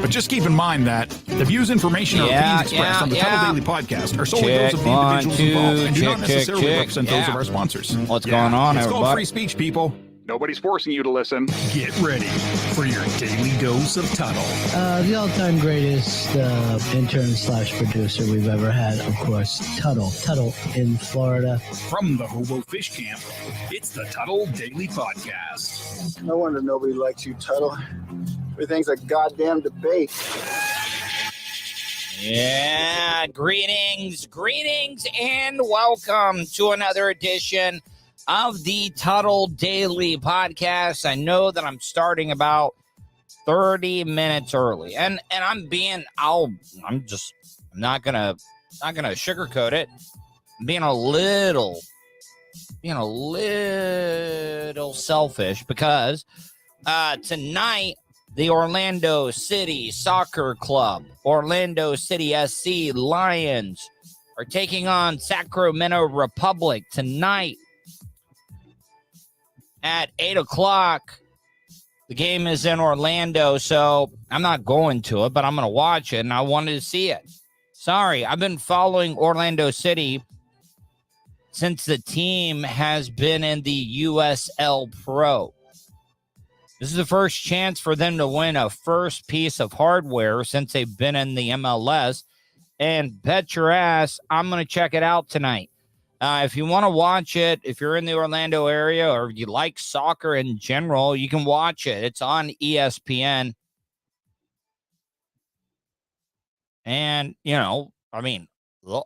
But just keep in mind that the views, information, or opinions expressed on the Tuddle Daily Podcast are solely those of the individuals involved and do not necessarily represent those of our sponsors. What's going on, It's everybody? called free speech, people. Nobody's forcing you to listen. Get ready for your daily dose of Tuddle. The all-time greatest intern/producer we've ever had, of course, Tuddle. Tuddle in Florida. From the Hobo Fish Camp, it's the Tuddle Daily Podcast. No wonder nobody likes you, Tuddle. Everything's a goddamn debate. Yeah, greetings, and welcome to another edition of the Tuddle Daily Podcast. I know that I'm starting about 30 minutes early, and I'm not gonna sugarcoat it. I'm being a little selfish because tonight the Orlando City Soccer Club, Orlando City SC Lions, are taking on Sacramento Republic tonight at 8 o'clock. The game is in Orlando, so I'm not going to it, but I'm going to watch it, and I wanted to see it. Sorry, I've been following Orlando City since the team has been in the USL Pro. This is the first chance for them to win a first piece of hardware since they've been in the MLS, and bet your ass I'm going to check it out tonight. If you want to watch it, if you're in the Orlando area or you like soccer in general, you can watch it. It's on ESPN. And,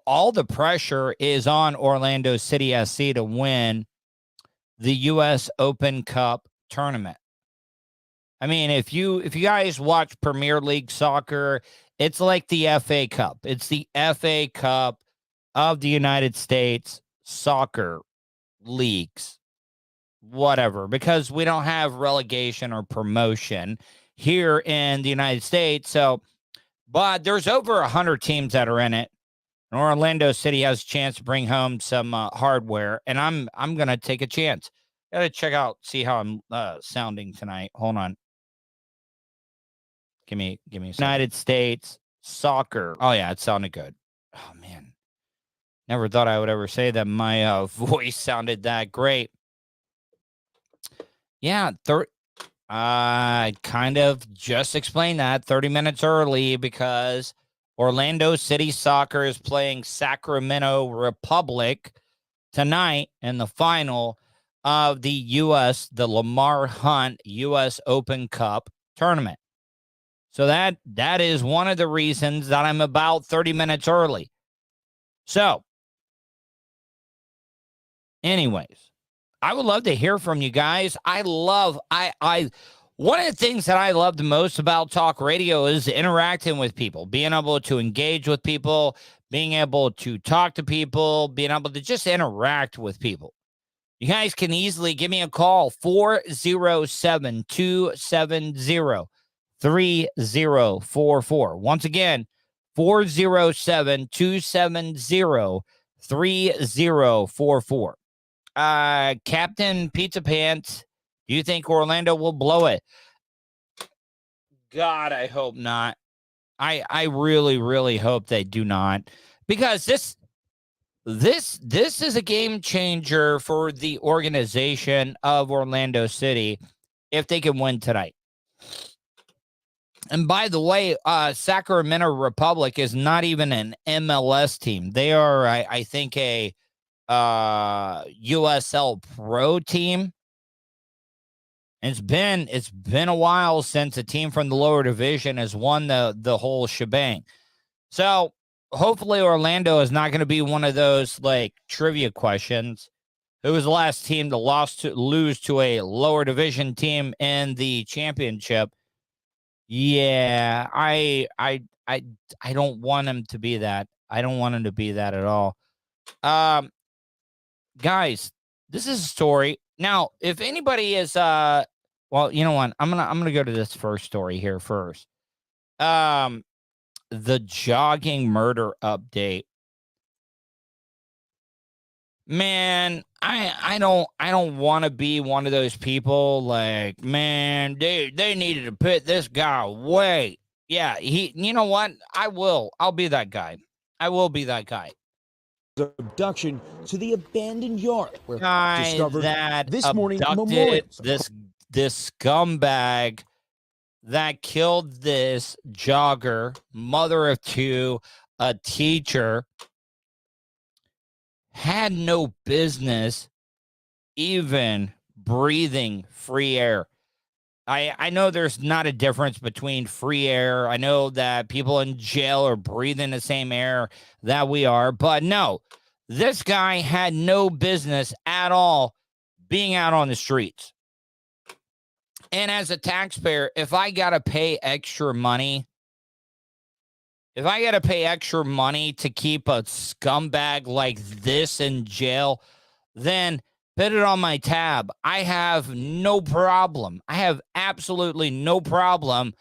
all the pressure is on Orlando City SC to win the U.S. Open Cup tournament. I mean, if you guys watch Premier League soccer, it's like the FA Cup. It's the FA Cup of the United States soccer leagues, whatever, because we don't have relegation or promotion here in the United States. So, but there's over 100 teams that are in it. And Orlando City has a chance to bring home some hardware, and I'm going to take a chance. Got to check out, see how I'm sounding tonight. Hold on. Give me a second. United States soccer. Oh, yeah, it sounded good. Oh, man. Never thought I would ever say that my voice sounded that great. Yeah, I kind of just explained that 30 minutes early because Orlando City Soccer is playing Sacramento Republic tonight in the final of the Lamar Hunt U.S. Open Cup tournament. So that is one of the reasons that I'm about 30 minutes early. So, anyways, I would love to hear from you guys. One of the things that I love the most about talk radio is interacting with people, being able to engage with people, being able to talk to people, being able to just interact with people. You guys can easily give me a call, 407-270-3044. Once again, 407-270-3044. Captain Pizza Pants, do you think Orlando will blow it? God, I hope not. I really, really hope they do not, because this is a game changer for the organization of Orlando City if they can win tonight. And by the way, Sacramento Republic is not even an MLS team. They are, I think, a USL Pro team. And it's been a while since a team from the lower division has won the whole shebang. So hopefully Orlando is not going to be one of those like trivia questions. Who was the last team to lose to a lower division team in the championship? Yeah, I don't want him to be that. I don't want him to be that at all. Guys, this is a story. Now, if anybody is well, you know what? I'm gonna go to this first story here first. The jogging murder update. Man, I don't want to be one of those people like, man, they needed to put this guy away. Yeah, you know what? I'll be that guy. I will be that guy. Abduction to the abandoned yard where Guy discovered that this morning abducted memorials. this scumbag that killed this jogger, mother of two, a teacher, had no business even breathing free air. I know there's not a difference between free air. I know that people in jail are breathing the same air that we are, but no, this guy had no business at all being out on the streets. And as a taxpayer, if I got to pay extra money, to keep a scumbag like this in jail, then put it on my tab. I have no problem. I have absolutely no problem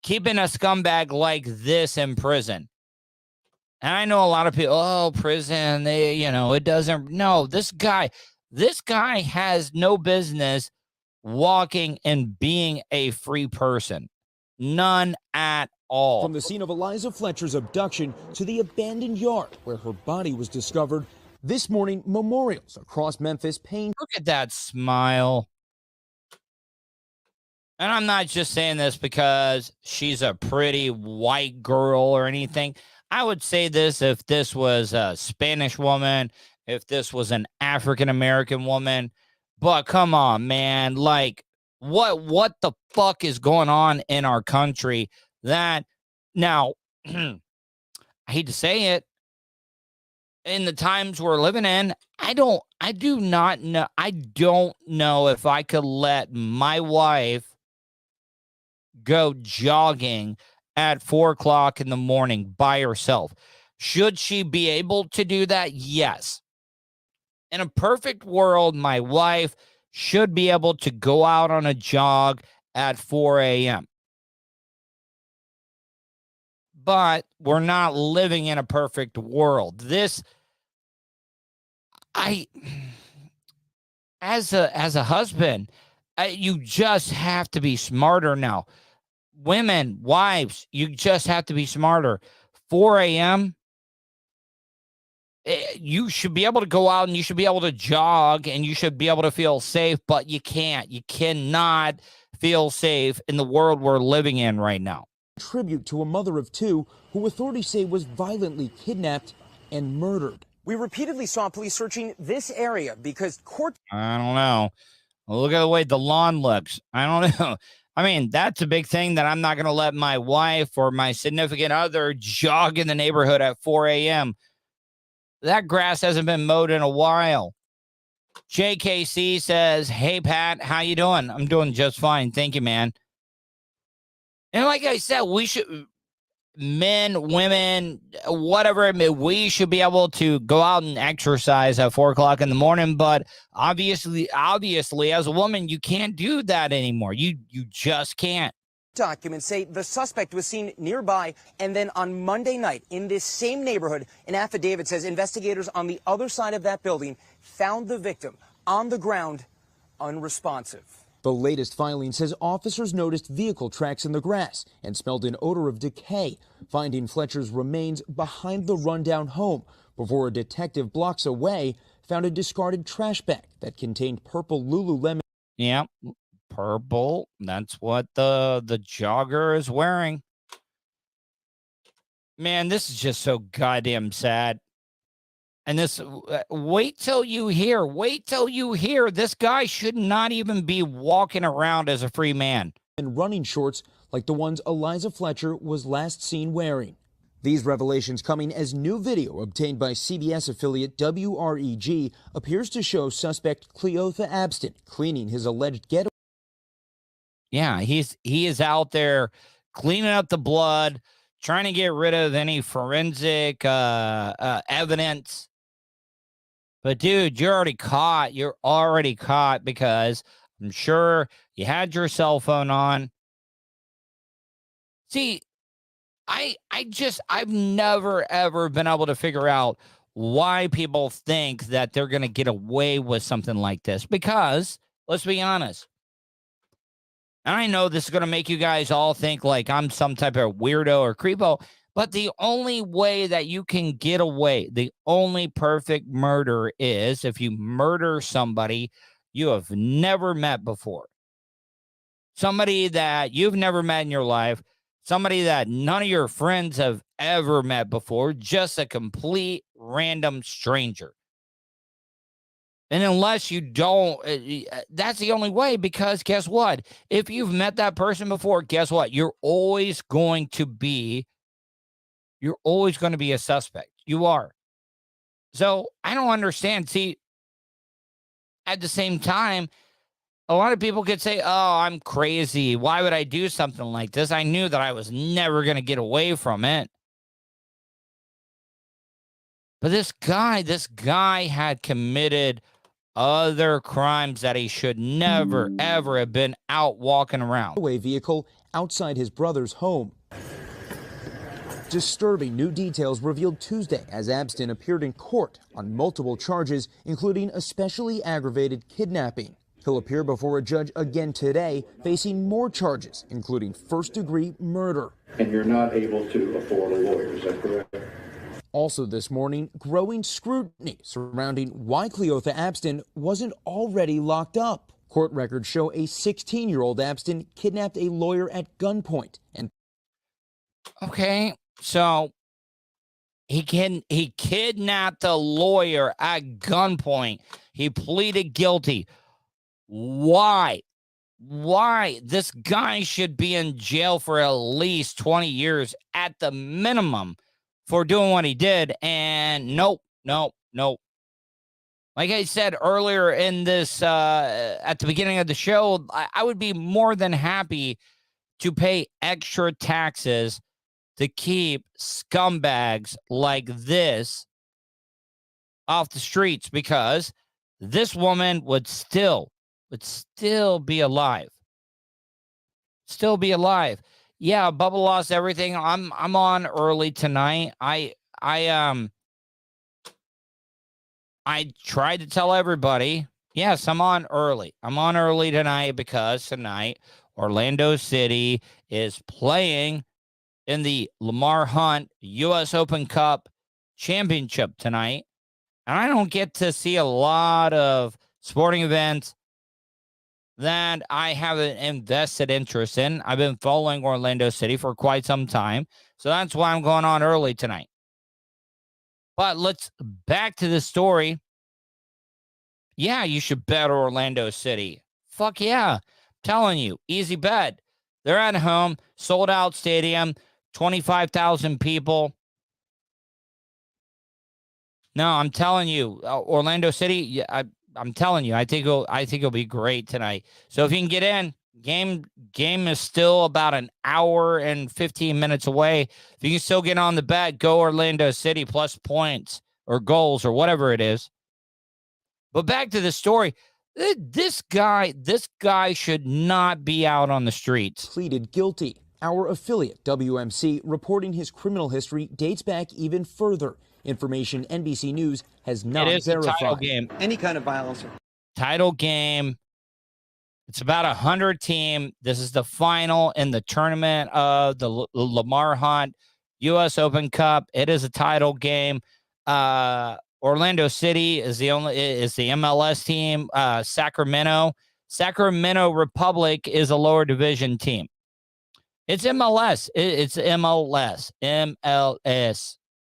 keeping a scumbag like this in prison. And I know a lot of people, prison, it doesn't. No, this guy has no business walking and being a free person. None at all. From the scene of Eliza Fletcher's abduction to the abandoned yard where her body was discovered, this morning, memorials across Memphis paint. Look at that smile. And I'm not just saying this because she's a pretty white girl or anything. I would say this if this was a Spanish woman, if this was an African-American woman. But come on, man. Like, what the fuck is going on in our country that now, I hate to say it, in the times we're living in, I don't know if I could let my wife go jogging at 4:00 in the morning by herself. Should she be able to do that? Yes. In a perfect world, my wife should be able to go out on a jog at 4 a.m. But we're not living in a perfect world. As a husband, you just have to be smarter now. Women, wives, you just have to be smarter. 4 a.m., you should be able to go out and you should be able to jog and you should be able to feel safe, but you can't. You cannot feel safe in the world we're living in right now. Tribute to a mother of two who authorities say was violently kidnapped and murdered. We repeatedly saw police searching this area because I don't know. Look at the way the lawn looks. I don't know. I mean, that's a big thing that I'm not going to let my wife or my significant other jog in the neighborhood at 4 a.m. That grass hasn't been mowed in a while. JKC says, "Hey, Pat, how you doing?" I'm doing just fine. Thank you, man. And like I said, we should, men, women, whatever it may, we should be able to go out and exercise at 4:00 in the morning. But obviously, as a woman, you can't do that anymore. You just can't. Documents say the suspect was seen nearby, and then on Monday night in this same neighborhood, an affidavit says investigators on the other side of that building found the victim on the ground, unresponsive. The latest filing says officers noticed vehicle tracks in the grass and smelled an odor of decay, finding Fletcher's remains behind the rundown home before a detective blocks away found a discarded trash bag that contained purple Lululemon. Yeah, purple. That's what the jogger is wearing. Man, this is just so goddamn sad. And this, wait till you hear, this guy should not even be walking around as a free man. And running shorts like the ones Eliza Fletcher was last seen wearing. These revelations coming as new video obtained by CBS affiliate WREG appears to show suspect Cleotha Abston cleaning his alleged getaway. Yeah, he is out there cleaning up the blood, trying to get rid of any forensic evidence. But dude, you're already caught. You're already caught because I'm sure you had your cell phone on. See, I've never, ever been able to figure out why people think that they're going to get away with something like this. Because, let's be honest, And I know this is going to make you guys all think like I'm some type of weirdo or creepo, but the only way that you can get away, the only perfect murder is if you murder somebody you have never met before. Somebody that you've never met in your life, somebody that none of your friends have ever met before, just a complete random stranger. And unless you don't, that's the only way, because guess what? If you've met that person before, guess what? You're always going to be a suspect. You are. So I don't understand. See, at the same time, a lot of people could say, oh, I'm crazy. Why would I do something like this? I knew that I was never going to get away from it. But this guy had committed other crimes that he should never, ever have been out walking around. A vehicle outside his brother's home. Disturbing new details revealed Tuesday as Abstin appeared in court on multiple charges, including especially aggravated kidnapping. He'll appear before a judge again today, facing more charges, including first-degree murder. And you're not able to afford a lawyer, is that correct? Also this morning, growing scrutiny surrounding why Cleotha Abstin wasn't already locked up. Court records show a 16-year-old Abstin kidnapped a lawyer at gunpoint. And okay, so he kidnapped a lawyer at gunpoint. He pleaded guilty. Why? This guy should be in jail for at least 20 years at the minimum for doing what he did. And nope. Like I said earlier in this, at the beginning of the show, I would be more than happy to pay extra taxes to keep scumbags like this off the streets, because this woman would still be alive. Still be alive. Yeah, Bubba lost everything. I'm on early tonight. I tried to tell everybody, yes, I'm on early. I'm on early tonight because tonight Orlando City is playing in the Lamar Hunt U.S. Open Cup Championship tonight. And I don't get to see a lot of sporting events that I have an invested interest in. I've been following Orlando City for quite some time, so that's why I'm going on early tonight. But let's back to the story. Yeah, you should bet Orlando City. Fuck yeah. I'm telling you, easy bet. They're at home, sold out stadium, 25,000 people. No, I'm telling you, Orlando City, I'm telling you, I think it'll be great tonight. So if you can get in, game is still about an hour and 15 minutes away. If you can still get on the bet, go Orlando City plus points or goals or whatever it is. But back to the story. This guy should not be out on the streets. Pleaded guilty. Our affiliate, WMC, reporting his criminal history dates back even further. Information NBC News has not verified. A title game. Any kind of violence. Title game. It's about 100 team. This is the final in the tournament of the Lamar Hunt U.S. Open Cup. It is a title game. Orlando City is the MLS team. Sacramento Republic is a lower division team. It's MLS. It's MLS.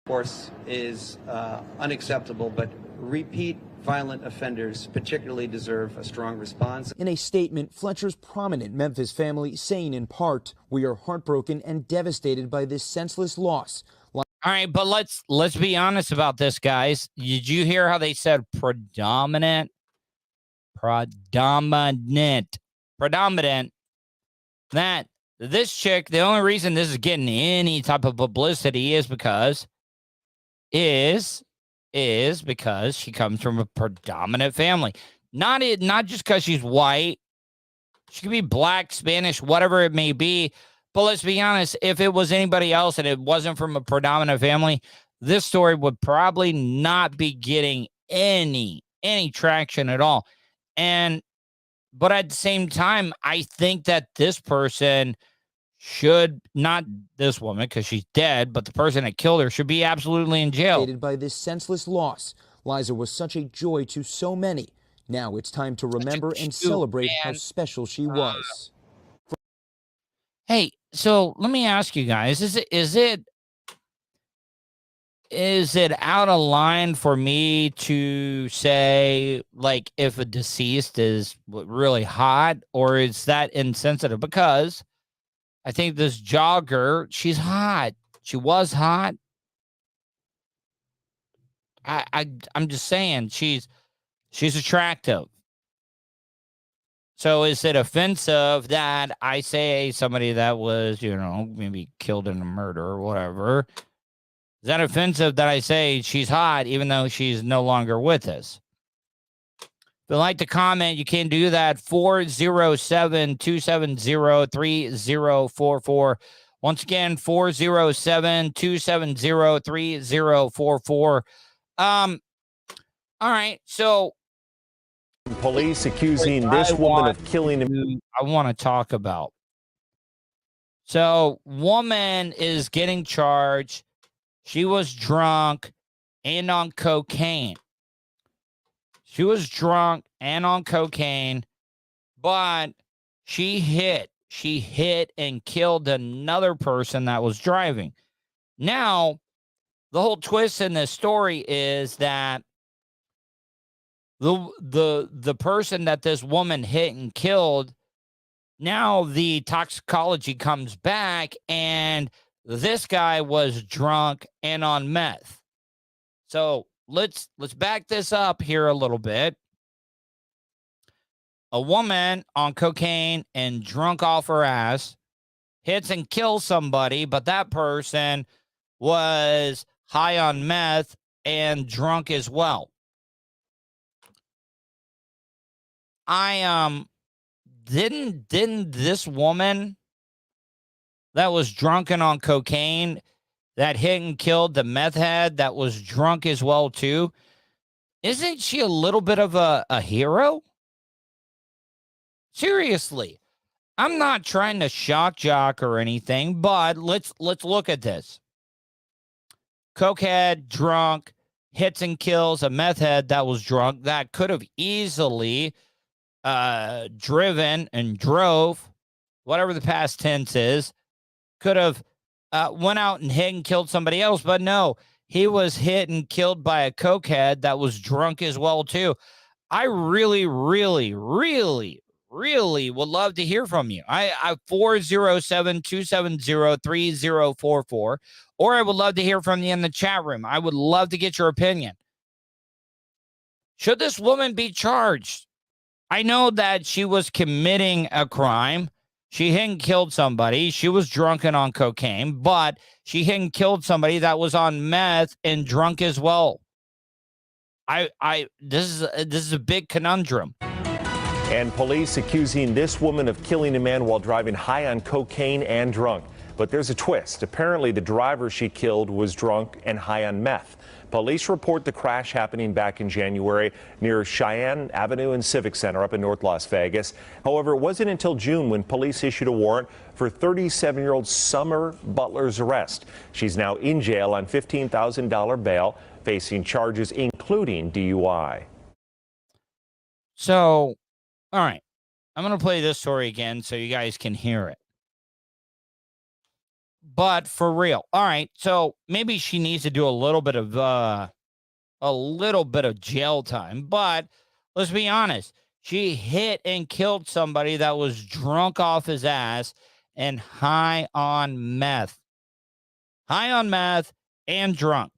Course is unacceptable, but repeat violent offenders particularly deserve a strong response. In a statement, Fletcher's prominent Memphis family saying in part, "We are heartbroken and devastated by this senseless loss." All right, but let's be honest about this, guys. Did you hear how they said predominant? That this chick, the only reason this is getting any type of publicity is because she comes from a predominant family. Not just because she's white. She could be black, Spanish, whatever it may be. But let's be honest, if it was anybody else and it wasn't from a predominant family, this story would probably not be getting any traction at all. And But at the same time, I think that this person should, not this woman because she's dead, but the person that killed her should be absolutely in jail. By this senseless loss, Liza was such a joy to so many. Now it's time to remember and celebrate how special she was. Hey, so let me ask you guys, is it out of line for me to say, like, if a deceased is really hot, or is that insensitive? Because I think this jogger, she's hot. She was hot. I'm just saying she's attractive. So is it offensive that I say somebody that was, maybe killed in a murder or whatever? Is that offensive that I say she's hot even though she's no longer with us? If you'd like to comment, you can do that. 407-270-3044. Once again, 407-270-3044. All right, so police accusing this woman of killing him. I want to talk about. So, woman is getting charged. She was drunk and on cocaine. She was drunk and on cocaine, but she hit and killed another person that was driving. Now, the whole twist in this story is that the person that this woman hit and killed, now the toxicology comes back and this guy was drunk and on meth. So let's back this up here a little bit. A woman on cocaine and drunk off her ass hits and kills somebody, but that person was high on meth and drunk as well. Didn't this woman that was drunken on cocaine that hit and killed the meth head that was drunk as well too, isn't she a little bit of a hero? Seriously, I'm not trying to shock jock or anything, but let's look at this. Cokehead, drunk, hits and kills a meth head that was drunk that could have easily driven and drove, whatever the past tense is, could have went out and hit and killed somebody else, but no, he was hit and killed by a cokehead that was drunk as well too. I really, really, really, really would love to hear from you. I 407-270-3044, or I would love to hear from you in the chat room. I would love to get your opinion. Should this woman be charged? I know that she was committing a crime. She hit and killed somebody. She was drunk and on cocaine, but she hit and killed somebody that was on meth and drunk as well. This is a big conundrum. And police accusing this woman of killing a man while driving high on cocaine and drunk. But there's a twist. Apparently, the driver she killed was drunk and high on meth. Police report the crash happening back in January near Cheyenne Avenue and Civic Center up in North Las Vegas. However, it wasn't until June when police issued a warrant for 37-year-old Summer Butler's arrest. She's now in jail on $15,000 bail, facing charges including DUI. So, all right, I'm going to play this story again so you guys can hear it. But for real, all right, so maybe she needs to do a little bit of jail time, but let's be honest. She hit and killed somebody that was drunk off his ass and high on meth. High on meth and drunk.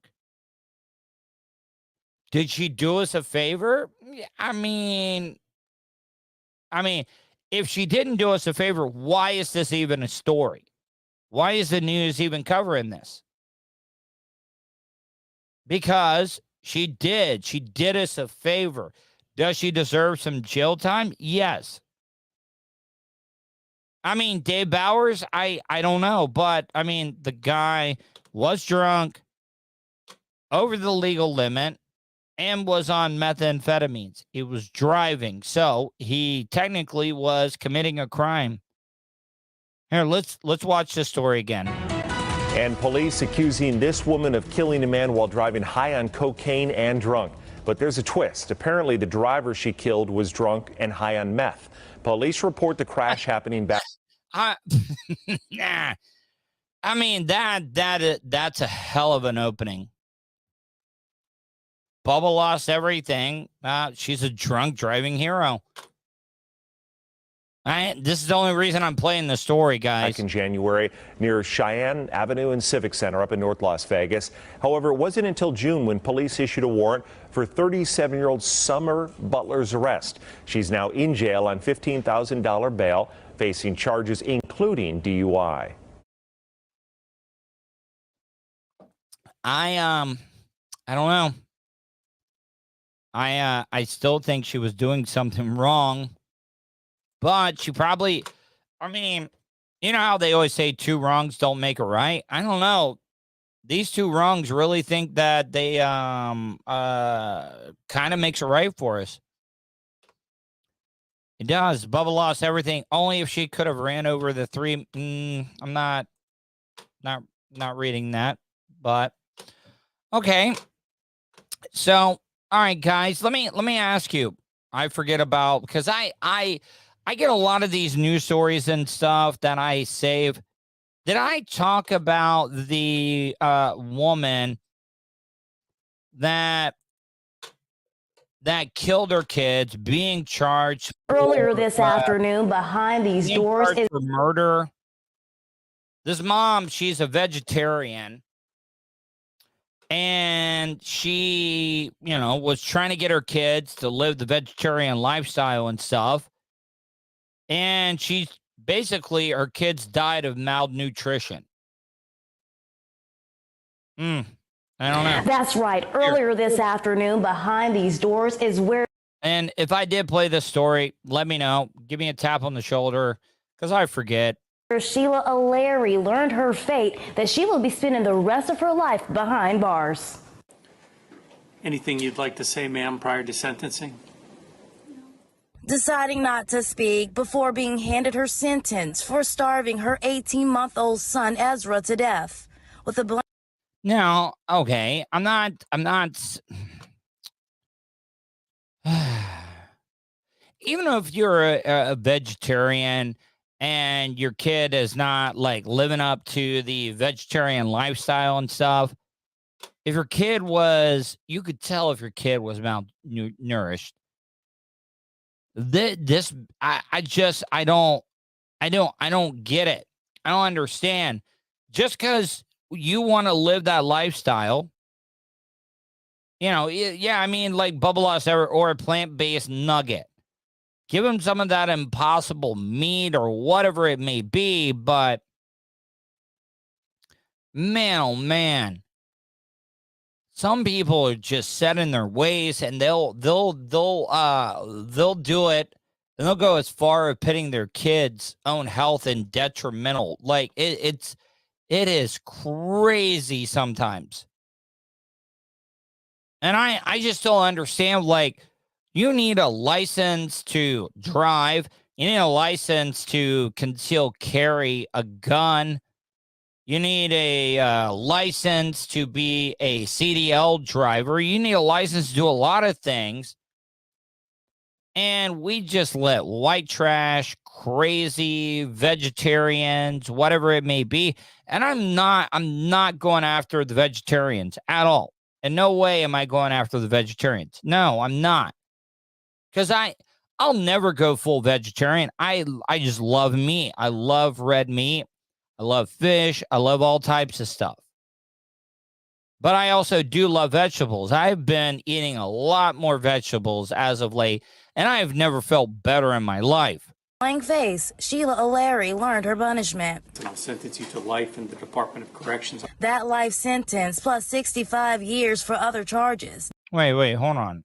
Did she do us a favor? I mean, if she didn't do us a favor, why is this even a story? Why is the news even covering this? Because she did. She did us a favor. Does she deserve some jail time? Yes. I mean, Dave Bowers, I don't know. But, I mean, the guy was drunk, over the legal limit, and was on methamphetamines. He was driving, so he technically was committing a crime. Here, let's watch this story again. And police accusing this woman of killing a man while driving high on cocaine and drunk. But there's a twist. Apparently, the driver she killed was drunk and high on meth. Police report the crash happening back. Nah. I mean, that's a hell of an opening. Bubba lost everything. She's a drunk driving hero. This is the only reason I'm playing the story, guys. Back in January near Cheyenne Avenue and Civic Center up in North Las Vegas. However, it wasn't until June when police issued a warrant for 37-year-old Summer Butler's arrest. She's now in jail on $15,000 bail, facing charges including DUI. I don't know. I still think she was doing something wrong, but she probably, I mean, you know how they always say 2 wrongs don't make a right? I don't know. These 2 wrongs really think that they kind of makes it right for us. It does. Bubba lost everything. Only if she could have ran over the 3. I'm not reading that, but okay. So, all right, guys, let me ask you. I forget about, because I get a lot of these news stories and stuff that I save. Did I talk about the woman that killed her kids being charged earlier this afternoon behind these doors for murder? This mom, she's a vegetarian, and she, was trying to get her kids to live the vegetarian lifestyle and stuff. And she's basically, her kids died of malnutrition. I don't know. That's right. Earlier this afternoon behind these doors is where. And if I did play this story, let me know. Give me a tap on the shoulder, because I forget. Sheila O'Leary learned her fate, that she will be spending the rest of her life behind bars. Anything you'd like to say, ma'am, prior to sentencing? Deciding not to speak before being handed her sentence for starving her 18-month-old son Ezra to death with a Now, okay, I'm not even if you're a vegetarian and your kid is not like living up to the vegetarian lifestyle and stuff, if your kid was, you could tell if your kid was malnourished. I don't get it. I don't understand. Just because you want to live that lifestyle, I mean, like Bubba lost or a plant-based nugget. Give them some of that Impossible meat or whatever it may be, but man, oh man, some people are just set in their ways, and they'll do it, and they'll go as far as putting their kids' own health in detrimental. Like it is crazy sometimes, and I just don't understand. Like, you need a license to drive. You need a license to conceal carry a gun. You need a license to be a CDL driver. You need a license to do a lot of things. And we just let white trash, crazy vegetarians, whatever it may be. And I'm not going after the vegetarians at all. In no way am I going after the vegetarians. No, I'm not. Because I'll never go full vegetarian. I just love meat. I love red meat. I love fish. I love all types of stuff. But I also do love vegetables. I've been eating a lot more vegetables as of late, and I have never felt better in my life. Blank face, Sheila O'Leary learned her punishment. And I'll sentence you to life in the Department of Corrections. That life sentence plus 65 years for other charges. Wait, hold on.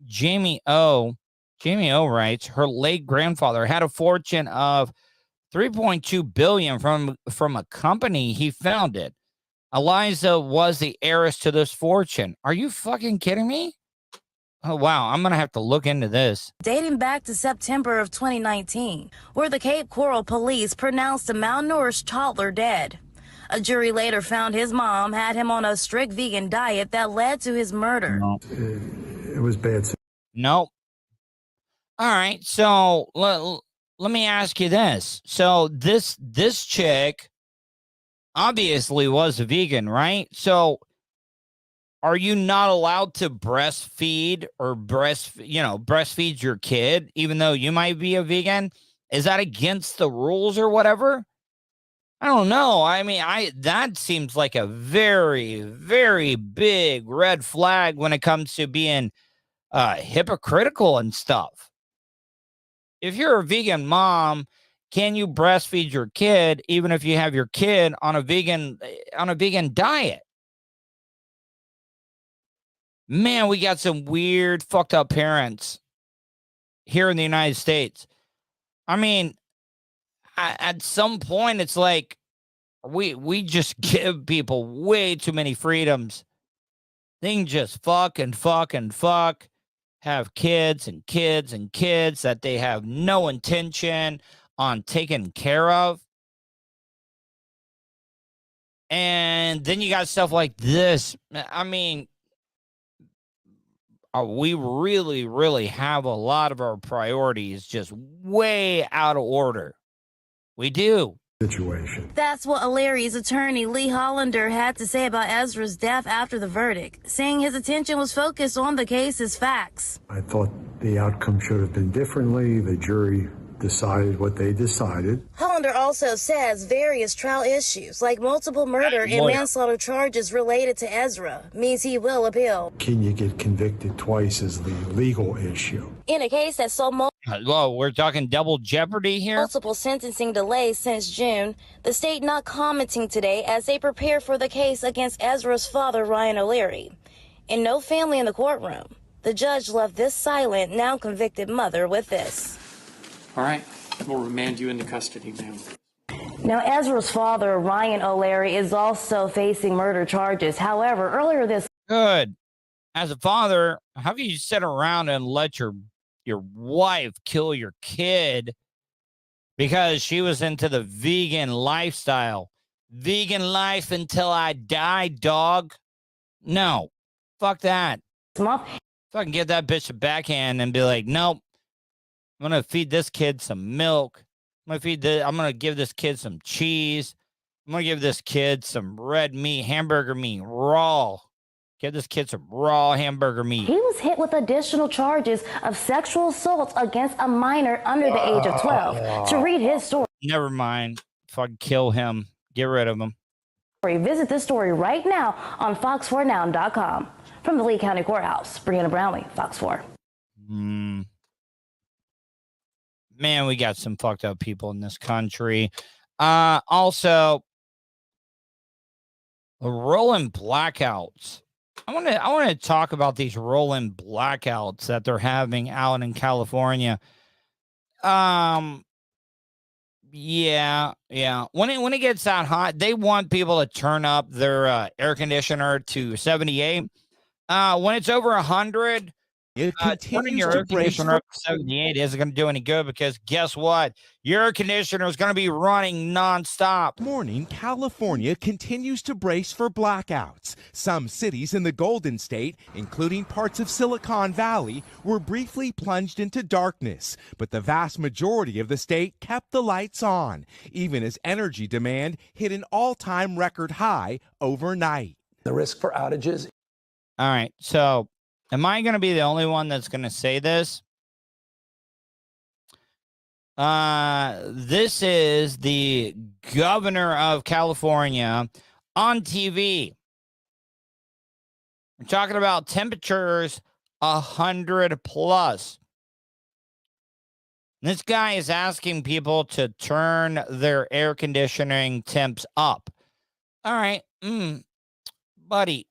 Jamie O writes, her late grandfather had a fortune of $3.2 billion from a company he founded. Eliza was the heiress to this fortune. Are you fucking kidding me? Oh, wow. I'm going to have to look into this. Dating back to September of 2019, where the Cape Coral police pronounced a malnourished toddler dead. A jury later found his mom had him on a strict vegan diet that led to his murder. No. It was bad. Nope. All right. So let me ask you this. So this chick obviously was a vegan, right? So are you not allowed to breastfeed or breastfeed your kid, even though you might be a vegan? Is that against the rules or whatever? I don't know. I mean, that seems like a very, very big red flag when it comes to being hypocritical and stuff. If you're a vegan mom, can you breastfeed your kid even if you have your kid on a vegan diet? Man, we got some weird, fucked up parents here in the United States. I mean, at some point, it's like we just give people way too many freedoms. They can just fuck, have kids and kids and kids that they have no intention on taking care of. And then you got stuff like this. I mean, we really, really have a lot of our priorities just way out of order. We do. Situation. That's what O'Leary's attorney, Lee Hollander, had to say about Ezra's death after the verdict, saying his attention was focused on the case's facts. I thought the outcome should have been differently. The jury decided what they decided. Hollander also says various trial issues, like multiple murder and manslaughter charges related to Ezra, means he will appeal. Can you get convicted twice is the legal issue. In a case that saw Whoa, we're talking double jeopardy here? Multiple sentencing delays since June, the state not commenting today as they prepare for the case against Ezra's father, Ryan O'Leary. And no family in the courtroom. The judge left this silent, now convicted mother with this. All right, we'll remand you into custody, ma'am. Now, Ezra's father, Ryan O'Leary, is also facing murder charges. However, earlier this... Good. As a father, how can you sit around and let your wife kill your kid because she was into the vegan lifestyle? Vegan life until I die, dog. No. Fuck that. Fucking get that bitch a backhand and be like, nope. I'm going to feed this kid some milk. I'm going to give this kid some cheese. I'm going to give this kid some red meat, hamburger meat, raw. Give this kid some raw hamburger meat. He was hit with additional charges of sexual assault against a minor under the age of 12. To read his story. Never mind. Fucking kill him. Get rid of him. Visit this story right now on fox4now.com. From the Lee County Courthouse, Brianna Brownlee, Fox 4. Man, we got some fucked up people in this country. Also, rolling blackouts. I want to talk about these rolling blackouts that they're having out in California. Yeah. When it gets that hot, they want people to turn up their air conditioner to 78. When it's over 100, turning your air conditioner up to 78 isn't going to do any good because guess what? Your air conditioner is going to be running nonstop. Morning, California continues to brace for blackouts. Some cities in the Golden State, including parts of Silicon Valley, were briefly plunged into darkness, but the vast majority of the state kept the lights on, even as energy demand hit an all-time record high overnight. The risk for outages. All right, so am I going to be the only one that's going to say this? This is the governor of California on TV. We're talking about temperatures 100 plus. This guy is asking people to turn their air conditioning temps up. All right, buddy.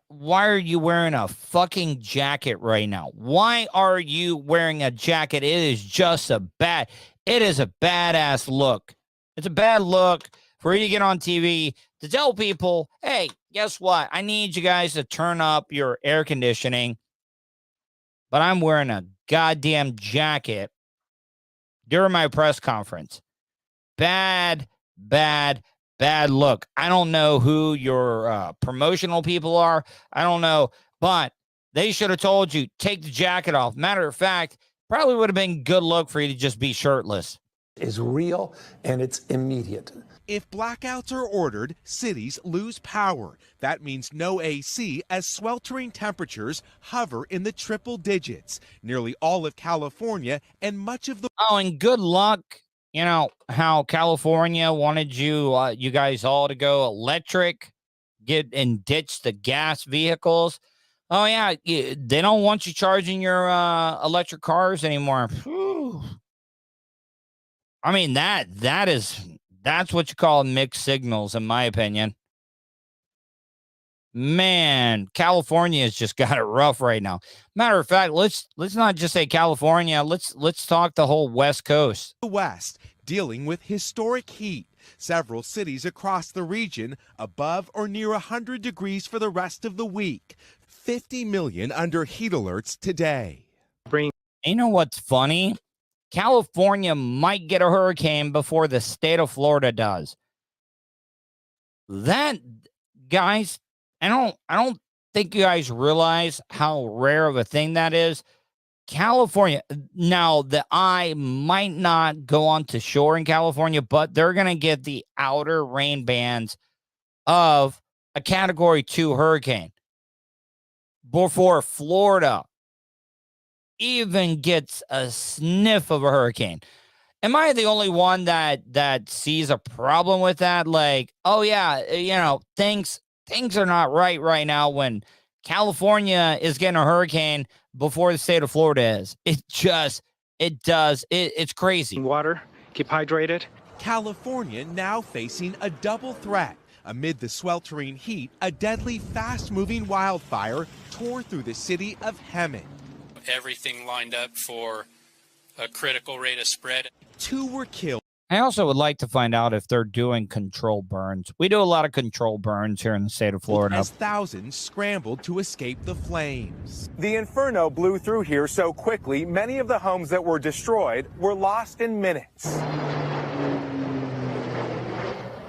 Why are you wearing a fucking jacket right now? Why are you wearing a jacket? It is a badass look. It's a bad look for you to get on TV to tell people, hey, guess what? I need you guys to turn up your air conditioning, but I'm wearing a goddamn jacket during my press conference. Bad look. I don't know who your promotional people are. I don't know, but they should have told you, take the jacket off. Matter of fact, probably would have been good look for you to just be shirtless. Is real and it's immediate. If blackouts are ordered, cities lose power. That means no AC as sweltering temperatures hover in the triple digits. Nearly all of California and much of the... Oh, and good luck. You know how California wanted you guys all to go electric, get and ditch the gas vehicles. Oh, yeah, they don't want you charging your electric cars anymore. Whew. I mean, that's what you call mixed signals, in my opinion. Man, California has just got it rough right now. Matter of fact, let's not just say California. Let's talk the whole West Coast. The West dealing with historic heat. Several cities across the region above or near 100 degrees for the rest of the week. 50 million under heat alerts today. You know what's funny? California might get a hurricane before the state of Florida does. That, guys, I don't think you guys realize how rare of a thing that is. California, now the eye might not go onto shore in California, but they're going to get the outer rain bands of a Category 2 hurricane before Florida even gets a sniff of a hurricane. Am I the only one that sees a problem with that? Like, oh yeah, you know, things are not right now when California is getting a hurricane before the state of Florida is. It's crazy. Water, keep hydrated. California now facing a double threat. Amid the sweltering heat, a deadly fast-moving wildfire tore through the city of Hemet. Everything lined up for a critical rate of spread. 2 were killed. I also would like to find out if they're doing control burns. We do a lot of control burns here in the state of Florida. As thousands scrambled to escape the flames. The inferno blew through here so quickly, many of the homes that were destroyed were lost in minutes.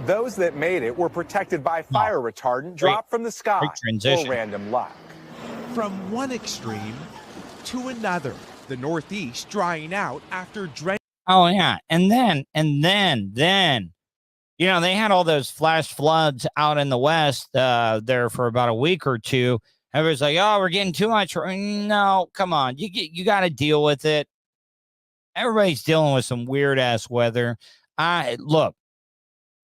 Those that made it were protected by fire retardant dropped from the sky or random luck. From one extreme to another, the Northeast drying out after drenching. Oh yeah, and then, you know, they had all those flash floods out in the West there for about a week or two. Everybody's like, "Oh, we're getting too much." No, come on, you got to deal with it. Everybody's dealing with some weird ass weather. Look,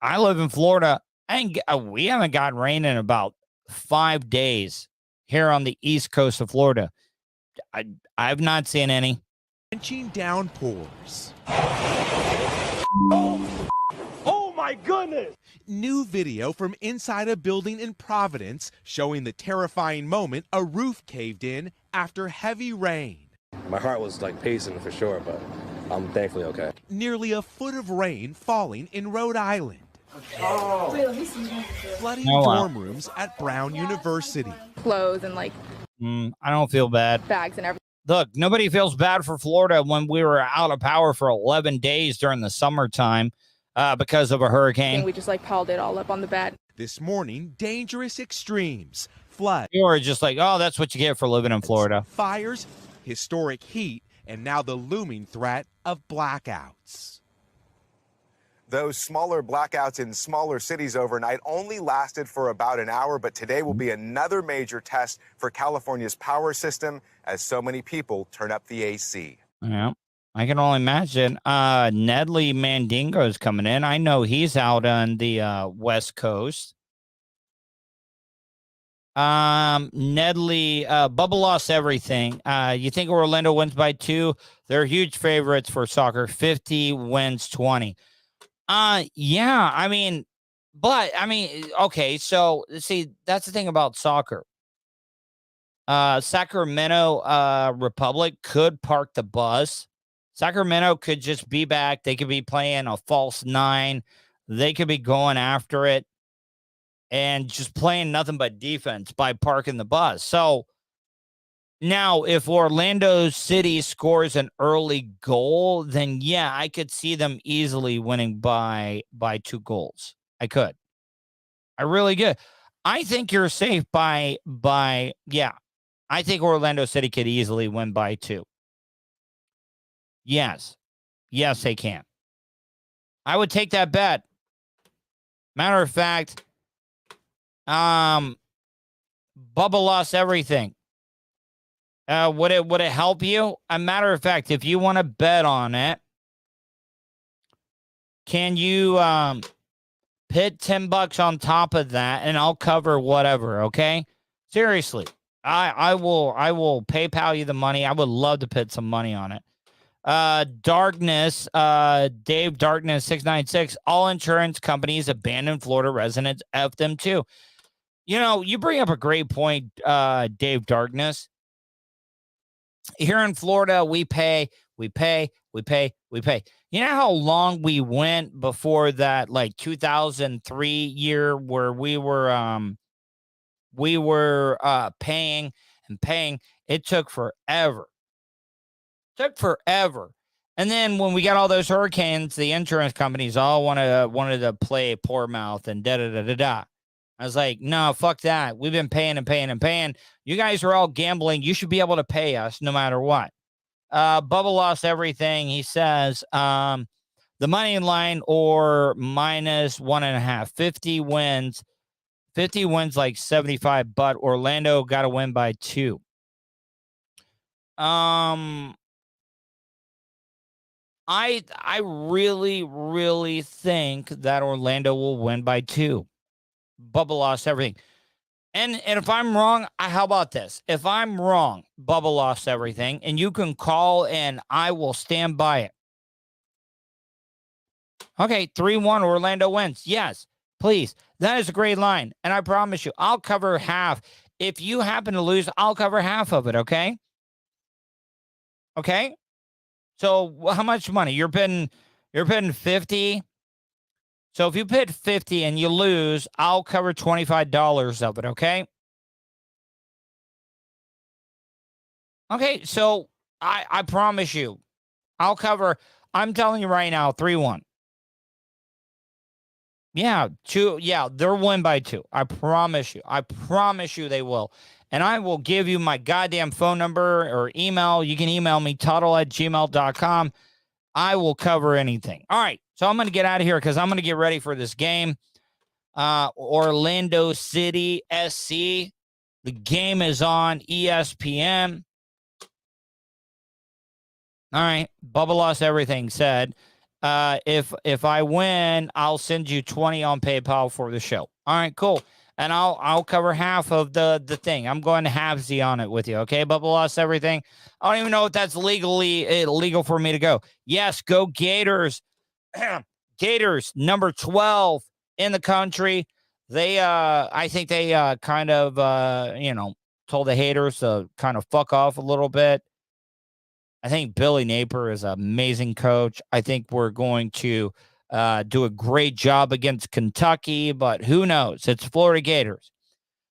I live in Florida, and we haven't gotten rain in about 5 days here on the east coast of Florida. I've not seen any. Drenching downpours. Oh my goodness! New video from inside a building in Providence showing the terrifying moment a roof caved in after heavy rain. My heart was like pacing for sure, but I'm thankfully okay. Nearly a foot of rain falling in Rhode Island. Oh. Flooding dorm rooms at Brown University. Clothes and like I don't feel bad. Bags and everything. Look, nobody feels bad for Florida when we were out of power for 11 days during the summertime because of a hurricane. We just like piled it all up on the bed. This morning, dangerous extremes. Flood. You were just like, oh, that's what you get for living in Florida. Fires, historic heat, and now the looming threat of blackouts. Those smaller blackouts in smaller cities overnight only lasted for about an hour, but today will be another major test for California's power system as so many people turn up the AC. Yeah, I can only imagine. Nedley Mandingo is coming in. I know he's out on the West Coast. Nedley, Bubba lost everything. You think Orlando wins by 2? They're huge favorites for soccer. 50 wins 20. Yeah, I mean, okay, so see, that's the thing about soccer. Sacramento Republic could park the bus. Sacramento could just be back. They could be playing a false 9. they could be going after it and just playing nothing but defense by parking the bus. So now if Orlando City scores an early goal, then yeah, I could see them easily winning by 2 goals. I could. I really could. I think you're safe by yeah. I think Orlando City could easily win by 2. Yes. Yes, they can. I would take that bet. Matter of fact, Bubba lost everything. Would it help you? A matter of fact, if you want to bet on it, can you put $10 on top of that, and I'll cover whatever. Okay, seriously, I will PayPal you the money. I would love to put some money on it. Darkness, Dave Darkness 696. All insurance companies abandon Florida residents. F them too. You know, you bring up a great point, Dave Darkness. Here in Florida, we pay. You know how long we went before that, like 2003 year, where we were paying and paying. It took forever. And then when we got all those hurricanes, the insurance companies all wanted to play poor mouth and da-da-da-da-da. I was like, no, fuck that. We've been paying and paying and paying. You guys are all gambling. You should be able to pay us no matter what. Bubba lost everything. He says, the money line or minus 1.5. 50 wins. 50 wins like 75, but Orlando got to win by 2. I really, really think that Orlando will win by 2. Bubba lost everything. And if I'm wrong, how about this? If I'm wrong, Bubba lost everything, and you can call and I will stand by it. Okay, 3-1, Orlando wins. Yes, please. That is a great line. And I promise you, I'll cover half. If you happen to lose, I'll cover half of it, okay? Okay? So how much money? You're putting 50. So if you put 50 and you lose, I'll cover $25 of it, okay? Okay, so I promise you, I'll cover, I'm telling you right now, 3-1. Yeah, 2, yeah, they'll win by 2. I promise you they will. And I will give you my goddamn phone number or email. You can email me, Tuddle@gmail.com. I will cover anything. All right. So I'm going to get out of here because I'm going to get ready for this game. Orlando City SC. The game is on ESPN. All right. Bubba lost everything said. If I win, I'll send you 20 on PayPal for the show. All right, cool. And I'll cover half of the thing. I'm going to halvesy on it with you, okay? Bubba lost everything. I don't even know if that's legal for me to go. Yes, go Gators. Gators, number 12 in the country. They, I think they kind of, told the haters to kind of fuck off a little bit. I think Billy Napier is an amazing coach. I think we're going to do a great job against Kentucky, but who knows? It's Florida Gators.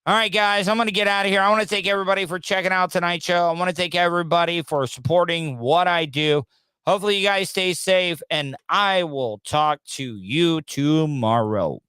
All right, guys, I'm going to get out of here. I want to thank everybody for checking out tonight's show. I want to thank everybody for supporting what I do. Hopefully you guys stay safe, and I will talk to you tomorrow.